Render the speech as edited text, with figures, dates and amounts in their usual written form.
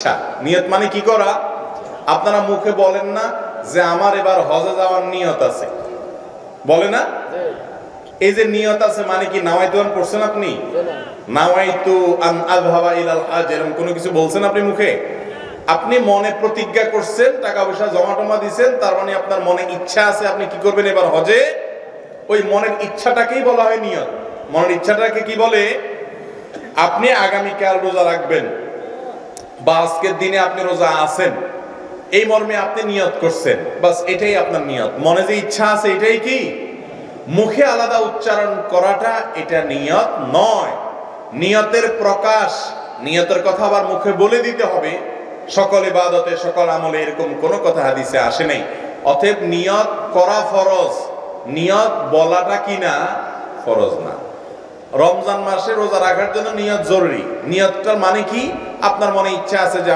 আচ্ছা, নিয়ত মানে কি করা? আপনারা মুখে বলেন না যে আমার এবার হজে যাওয়ার নিয়ত আছে, বলে না? এই যে নিয়ত আছে মানে কি নাওয়াইতু আন পড়ছেন আপনি? নাওয়াইতু আন আযহাবা ইলাল হজ এরকম কোনো কিছু বলছেন আপনি মুখে? আপনি মনে প্রতিজ্ঞা করছেন, টাকা পয়সা জমা টমা দিবেন, তার মানে আপনার মনে ইচ্ছা আছে আপনি কি করবেন এবার হজে। ওই মনের ইচ্ছাটাকেই বলা হয় নিয়ত। মনের ইচ্ছাটাকে কি বলে? আপনি আগামীকাল রোজা রাখবেন বা আজকের দিনে আপনি রোজা আছেন, এই মর্মে আপনি নিয়ত করছেন, বাস এটাই আপনার নিয়ত। মনে যে ইচ্ছা আছে এটাই কি? মুখে আলাদা উচ্চারণ করাটা এটা নিয়ত নয়। নিয়তের প্রকাশ, নিয়তের কথা আবার মুখে বলে দিতে হবে। সকল ইবাদতে সকল আমলে এরকম কোনো কথা হাদিসে আসে নাই। অতএব নিয়ত করা ফরজ, নিয়ত বলাটা কি না ফরজ না। রমজান মাসে রোজা রাখার জন্য নিয়ত জরুরি। নিয়তটার মানে কি? আপনার মনে ইচ্ছা আছে যে